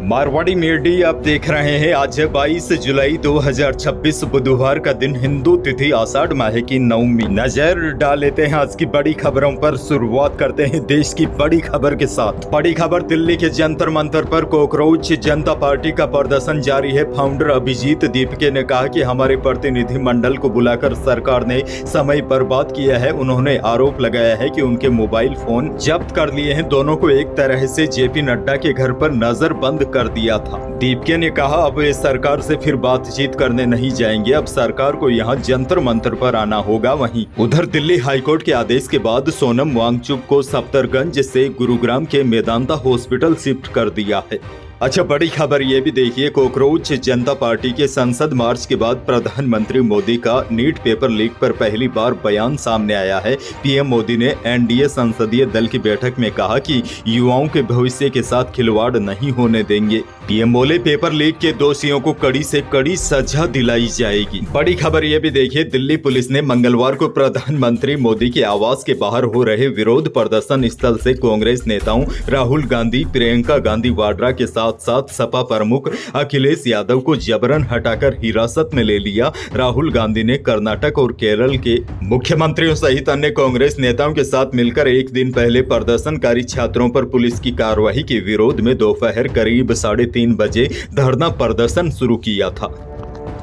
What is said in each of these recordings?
Marwari media आप देख रहे हैं। आज है 22 जुलाई 2026 बुधवार का दिन, हिंदू तिथि आषाढ़ माह की नवमी। नजर डाल लेते हैं आज की बड़ी खबरों पर। शुरुआत करते हैं देश की बड़ी खबर के साथ। बड़ी खबर, दिल्ली के जंतर मंतर पर कॉकरोच जनता पार्टी का प्रदर्शन जारी है। फाउंडर अभिजीत दीपके ने कहा कि हमारे प्रतिनिधि मंडल को बुलाकर सरकार ने समय बर्बाद किया है। उन्होंने आरोप लगाया है कि उनके मोबाइल फोन जब्त कर लिए हैं। दोनों को एक तरह से जेपी नड्डा के घर पर नजर बंद कर दिया था। दीपके ने कहा, अब वे सरकार से फिर बातचीत करने नहीं जाएंगे, अब सरकार को यहां जंतर मंतर पर आना होगा। वहीं उधर दिल्ली हाईकोर्ट के आदेश के बाद सोनम वांगचुक को सफदरगंज से गुरुग्राम के मेदांता हॉस्पिटल शिफ्ट कर दिया है। अच्छा, बड़ी खबर ये भी देखिए, कॉकरोच जनता पार्टी के संसद मार्च के बाद प्रधानमंत्री मोदी का नीट पेपर लीक पर पहली बार बयान सामने आया है। पीएम मोदी ने एनडीए संसदीय दल की बैठक में कहा कि युवाओं के भविष्य के साथ खिलवाड़ नहीं होने देंगे। पीएम बोले, पेपर लीक के दोषियों को कड़ी से कड़ी सजा दिलाई जाएगी। बड़ी खबर ये भी देखिए, दिल्ली पुलिस ने मंगलवार को प्रधानमंत्री मोदी के आवास के बाहर हो रहे विरोध प्रदर्शन स्थल से कांग्रेस नेताओं राहुल गांधी, प्रियंका गांधी वाड्रा के साथ सपा प्रमुख अखिलेश यादव को जबरन हटाकर हिरासत में ले लिया। राहुल गांधी ने कर्नाटक और केरल के मुख्यमंत्रियों सहित अन्य कांग्रेस नेताओं के साथ मिलकर एक दिन पहले प्रदर्शनकारी छात्रों पर पुलिस की कार्रवाई के विरोध में दोपहर करीब 3:30 बजे धरना प्रदर्शन शुरू किया था।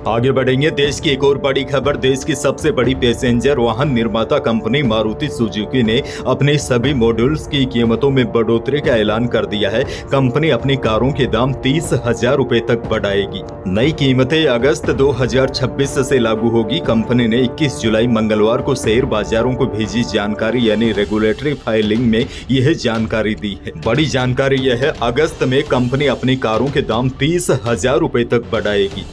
आगे बढ़ेंगे, देश की एक और बड़ी खबर। देश की सबसे बड़ी पैसेंजर वाहन निर्माता कंपनी मारुति सुजुकी ने अपने सभी मॉडल्स की कीमतों में बढ़ोतरी का ऐलान कर दिया है। कंपनी अपनी कारों के दाम 30,000 रुपए तक बढ़ाएगी। नई कीमतें अगस्त 2026 से लागू होगी। कंपनी ने 21 जुलाई मंगलवार को शेयर बाजारों को भेजी जानकारी यानी रेगुलेटरी फाइलिंग में यह जानकारी दी है। बड़ी जानकारी यह है, अगस्त में कंपनी अपनी कारों के दाम 30,000 रुपए तक बढ़ाएगी।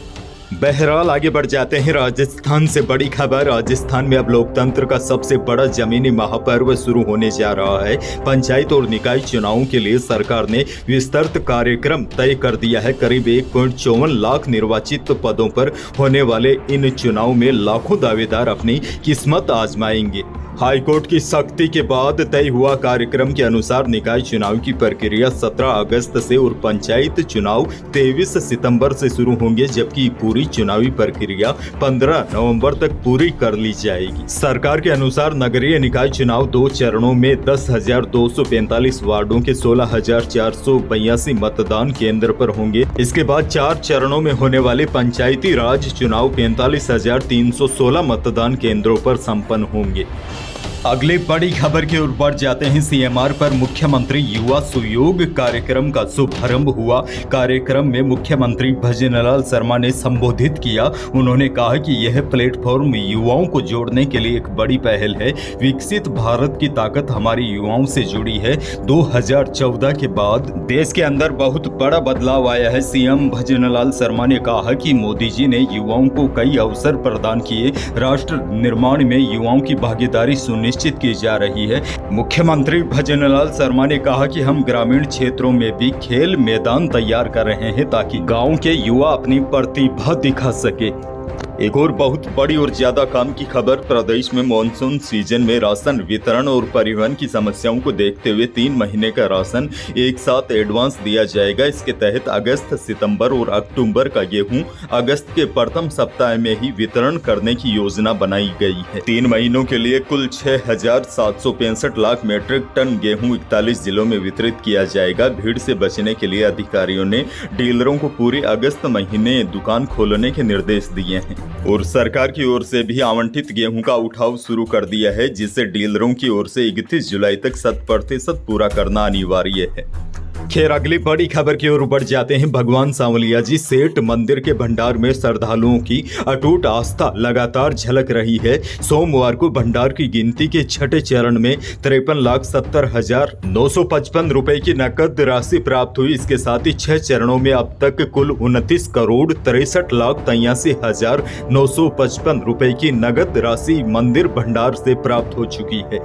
बहरहाल आगे बढ़ जाते हैं राजस्थान से बड़ी खबर। राजस्थान में अब लोकतंत्र का सबसे बड़ा जमीनी महापर्व शुरू होने जा रहा है। पंचायत और निकाय चुनावों के लिए सरकार ने विस्तृत कार्यक्रम तय कर दिया है। करीब 1.54 लाख निर्वाचित पदों पर होने वाले इन चुनाव में लाखों दावेदार अपनी किस्मत आजमाएंगे। हाईकोर्ट की सख्ती के बाद तय हुआ कार्यक्रम के अनुसार निकाय चुनाव की प्रक्रिया 17 अगस्त से और पंचायत चुनाव 23 सितंबर से शुरू होंगे, जबकि पूरी चुनावी प्रक्रिया 15 नवंबर तक पूरी कर ली जाएगी। सरकार के अनुसार नगरीय निकाय चुनाव 2 चरणों में 10,245 वार्डों के 16,482 मतदान केंद्र पर होंगे। इसके बाद 4 चरणों में होने वाले पंचायती राज चुनाव 45,316 मतदान केंद्रों पर संपन्न होंगे। अगली बड़ी खबर की ओर बढ़ जाते हैं। सीएमआर पर मुख्यमंत्री युवा सुयोग कार्यक्रम का शुभारंभ हुआ। कार्यक्रम में मुख्यमंत्री भजनलाल शर्मा ने संबोधित किया। उन्होंने कहा कि यह प्लेटफॉर्म युवाओं को जोड़ने के लिए एक बड़ी पहल है। विकसित भारत की ताकत हमारी युवाओं से जुड़ी है। 2014 के बाद देश के अंदर बहुत बड़ा बदलाव आया है। सीएम भजनलाल शर्मा ने कहा कि मोदी जी ने युवाओं को कई अवसर प्रदान किए। राष्ट्र निर्माण में युवाओं की भागीदारी निश्चित की जा रही है। मुख्यमंत्री भजनलाल शर्मा ने कहा कि हम ग्रामीण क्षेत्रों में भी खेल मैदान तैयार कर रहे हैं ताकि गांव के युवा अपनी प्रतिभा दिखा सके। एक और बहुत बड़ी और ज्यादा काम की खबर, प्रदेश में मॉनसून सीजन में राशन वितरण और परिवहन की समस्याओं को देखते हुए 3 महीने का राशन एक साथ एडवांस दिया जाएगा। इसके तहत अगस्त, सितंबर और अक्टूबर का गेहूं अगस्त के प्रथम सप्ताह में ही वितरण करने की योजना बनाई गई है। 3 महीनों के लिए कुल 6,765 लाख मीट्रिक टन गेहूं 41 जिलों में वितरित किया जाएगा। भीड़ से बचने के लिए अधिकारियों ने डीलरों को पूरे अगस्त महीने दुकान खोलने के निर्देश दिए हैं और सरकार की ओर से भी आवंटित गेहूं का उठाव शुरू कर दिया है, जिसे डीलरों की ओर से 31 जुलाई तक 100% पूरा करना अनिवार्य है। खैर, अगली बड़ी खबर की ओर बढ़ जाते हैं। भगवान सांवलिया जी सेठ मंदिर के भंडार में श्रद्धालुओं की अटूट आस्था लगातार झलक रही है। सोमवार को भंडार की गिनती के 6ठे चरण में 53,70,955 रुपए की नकद राशि प्राप्त हुई। इसके साथ ही 6 चरणों में अब तक कुल 29,63,83,955 रुपए की नगद राशि मंदिर भंडार से प्राप्त हो चुकी है।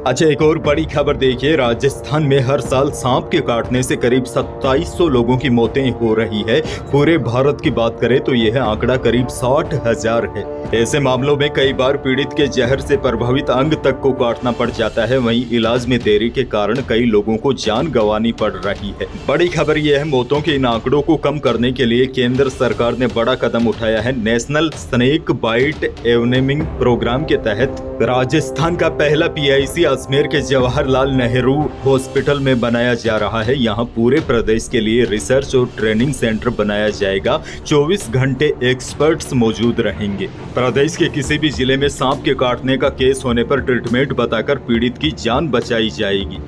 अच्छा, एक और बड़ी खबर देखिए, राजस्थान में हर साल सांप के काटने से करीब 2700 लोगों की मौतें हो रही है। पूरे भारत की बात करें तो यह आंकड़ा करीब 60,000 है। ऐसे मामलों में कई बार पीड़ित के जहर से प्रभावित अंग तक को काटना पड़ जाता है। वहीं इलाज में देरी के कारण कई लोगों को जान गंवानी पड़ रही है। बड़ी खबर यह है, मौतों के इन आंकड़ों को कम करने के लिए केंद्र सरकार ने बड़ा कदम उठाया है। नेशनल स्नेक बाइट एवेनिंग प्रोग्राम के तहत राजस्थान का पहला PIC अजमेर के जवाहरलाल नेहरू हॉस्पिटल में बनाया जा रहा है। यहाँ पूरे प्रदेश के लिए रिसर्च और ट्रेनिंग सेंटर बनाया जाएगा। 24 घंटे एक्सपर्ट्स मौजूद रहेंगे। प्रदेश के किसी भी जिले में सांप के काटने का केस होने पर ट्रीटमेंट बताकर पीड़ित की जान बचाई जाएगी।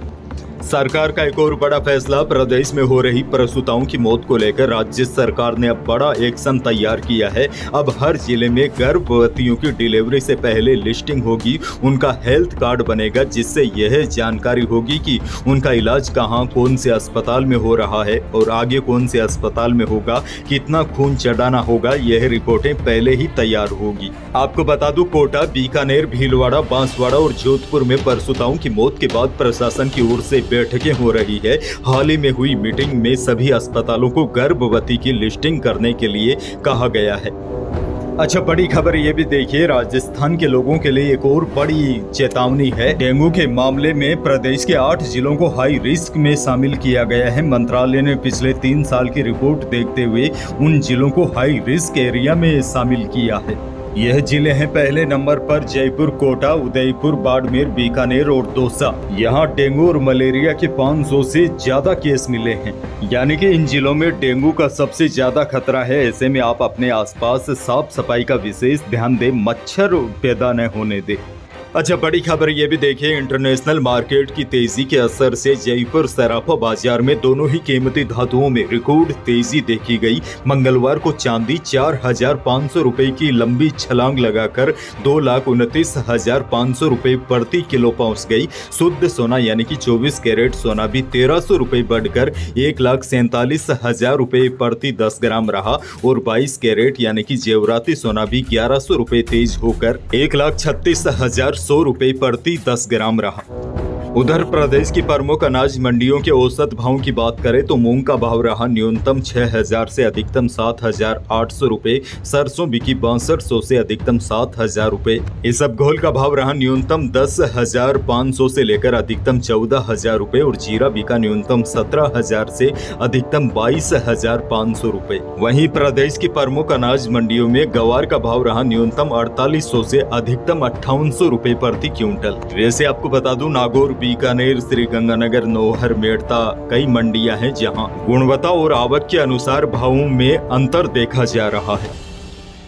सरकार का एक और बड़ा फैसला, प्रदेश में हो रही प्रसूताओं की मौत को लेकर राज्य सरकार ने अब बड़ा एक्शन तैयार किया है। अब हर जिले में गर्भवतियों की डिलीवरी से पहले लिस्टिंग होगी, उनका हेल्थ कार्ड बनेगा, जिससे यह जानकारी होगी कि उनका इलाज कहां, कौन से अस्पताल में हो रहा है और आगे कौन से अस्पताल में होगा, कितना खून चढ़ाना होगा। यह रिपोर्टें पहले ही तैयार होगी। आपको बता दूं, कोटा, बीकानेर, भीलवाड़ा, बांसवाड़ा और जोधपुर में प्रसूताओं की मौत के बाद प्रशासन की ओर से बैठकें हो रही है। हाल ही में हुई मीटिंग में सभी अस्पतालों को गर्भवती की लिस्टिंग करने के लिए कहा गया है। अच्छा, बड़ी खबर ये भी देखिए, राजस्थान के लोगों के लिए एक और बड़ी चेतावनी है। डेंगू के मामले में प्रदेश के 8 जिलों को हाई रिस्क में शामिल किया गया है। मंत्रालय ने पिछले 3 साल की रिपोर्ट देखते हुए उन जिलों को हाई रिस्क एरिया में शामिल किया है। यह जिले हैं पहले नंबर पर जयपुर, कोटा, उदयपुर, बाड़मेर, बीकानेर और दौसा। यहाँ डेंगू और मलेरिया के 500 से ज्यादा केस मिले हैं, यानी कि इन जिलों में डेंगू का सबसे ज्यादा खतरा है। ऐसे में आप अपने आसपास साफ सफाई का विशेष ध्यान दें, मच्छर पैदा न होने दें। अच्छा, बड़ी खबर ये भी देखिए, इंटरनेशनल मार्केट की तेजी के असर से जयपुर सराफा बाजार में दोनों ही कीमती धातुओं में रिकॉर्ड तेजी देखी गई। मंगलवार को चांदी 4,500 रुपए की लंबी छलांग लगाकर 2,29,500 रुपए प्रति किलो पहुंच गई। शुद्ध सोना यानी कि 24 कैरेट सोना भी 1,300 रुपए बढ़कर 1,47,000 रुपए प्रति 10 ग्राम रहा और 22 कैरेट यानी कि जेवराती सोना भी 1,100 रुपए तेज होकर 1,36,100 रुपए प्रति 10 ग्राम रहा। उधर प्रदेश की प्रमुख अनाज मंडियों के औसत भाव की बात करें तो मूंग का भाव रहा न्यूनतम 6,000 से अधिकतम 7,800 रुपए, सरसों बिकी 6200 से अधिकतम 7,000 रुपए, इसबगोल का भाव रहा न्यूनतम 10,500 से लेकर अधिकतम 14,000 रुपए और जीरा बिका न्यूनतम 17,000 से अधिकतम 22,500 रुपए। वहीं प्रदेश की प्रमुख अनाज मंडियों में गवार का भाव रहा न्यूनतम 4,800 से अधिकतम 5,800 रुपए प्रति क्विंटल। वैसे आपको बता दूं, नागौर, बीकानेर, श्रीगंगानगर, नौहर, मेड़ता कई मंडियां हैं जहां गुणवत्ता और आवक के अनुसार भावों में अंतर देखा जा रहा है।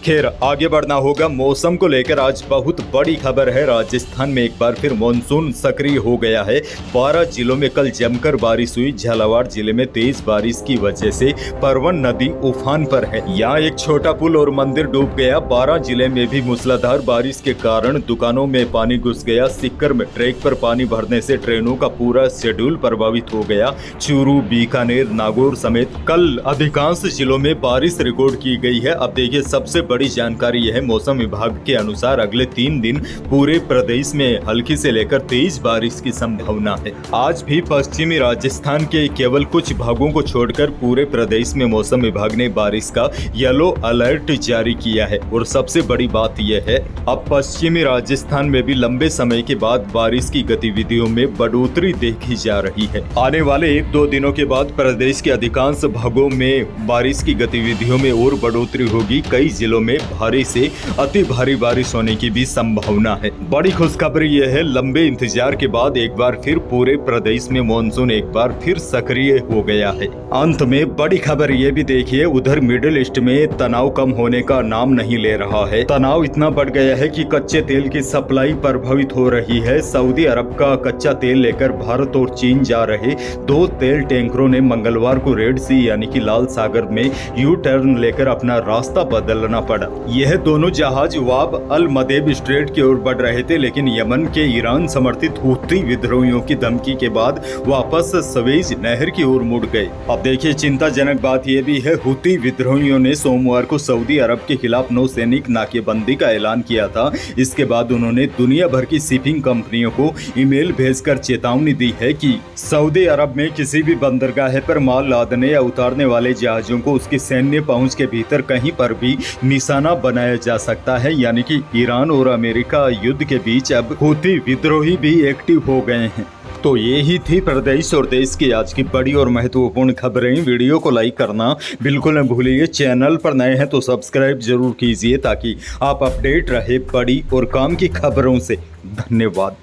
खैर, आगे बढ़ना होगा। मौसम को लेकर आज बहुत बड़ी खबर है। राजस्थान में एक बार फिर मानसून सक्रिय हो गया है। 12 जिलों में कल जमकर बारिश हुई। झालावाड़ जिले में तेज बारिश की वजह से परवन नदी उफान पर है। यहाँ एक छोटा पुल और मंदिर डूब गया। 12 जिले में भी मूसलाधार बारिश के कारण दुकानों में पानी घुस गया। सीकर में ट्रैक पर पानी भरने से ट्रेनों का पूरा शेड्यूल प्रभावित हो गया। चूरू, बीकानेर, नागौर समेत कल अधिकांश जिलों में बारिश रिकॉर्ड की गई है। अब देखिए, सबसे बड़ी जानकारी यह है, मौसम विभाग के अनुसार अगले 3 दिन पूरे प्रदेश में हल्की से लेकर तेज बारिश की संभावना है। आज भी पश्चिमी राजस्थान के केवल कुछ भागों को छोड़कर पूरे प्रदेश में मौसम विभाग ने बारिश का येलो अलर्ट जारी किया है। और सबसे बड़ी बात यह है, अब पश्चिमी राजस्थान में भी लंबे समय के बाद बारिश की गतिविधियों में बढ़ोतरी देखी जा रही है। आने वाले 1-2 दिनों के बाद प्रदेश के अधिकांश भागों में बारिश की गतिविधियों में और बढ़ोतरी होगी। कई जिलों में भारी से अति भारी बारिश होने की भी संभावना है। बड़ी खुशखबरी यह है, लंबे इंतजार के बाद एक बार फिर पूरे प्रदेश में मानसून एक बार फिर सक्रिय हो गया है। अंत में बड़ी खबर यह भी देखिए, उधर मिडिल ईस्ट में तनाव कम होने का नाम नहीं ले रहा है। तनाव इतना बढ़ गया है कि कच्चे तेल की सप्लाई प्रभावित हो रही है। सऊदी अरब का कच्चा तेल लेकर भारत और चीन जा रहे 2 तेल टैंकरों ने मंगलवार को रेड सी यानी कि लाल सागर में यू टर्न लेकर अपना रास्ता बदलना पड़ा। यह दोनों जहाज वाब अल मदेब स्ट्रेट की ओर बढ़ रहे थे, लेकिन यमन के ईरान समर्थित हुती विद्रोहियों की धमकी के बाद वापस सवेज नहर की ओर मुड़ गए। अब देखिए, चिंताजनक बात यह भी है, हुती विद्रोहियों ने सोमवार को सऊदी अरब के खिलाफ नौसैनिक नाकेबंदी का ऐलान किया था। इसके बाद उन्होंने दुनिया भर की शिपिंग कंपनियों को ईमेल भेजकर चेतावनी दी है कि सऊदी अरब में किसी भी बंदरगाह पर माल लादने या उतारने वाले जहाजों को उसकी सैन्य पहुंच के भीतर कहीं पर भी निशाना बनाया जा सकता है। यानी कि ईरान और अमेरिका युद्ध के बीच अब हुती विद्रोही भी एक्टिव हो गए हैं। तो ये ही थी प्रदेश और देश की आज की बड़ी और महत्वपूर्ण खबरें। वीडियो को लाइक करना बिल्कुल न भूलिए। चैनल पर नए हैं तो सब्सक्राइब जरूर कीजिए ताकि आप अपडेट रहे बड़ी और काम की खबरों से। धन्यवाद।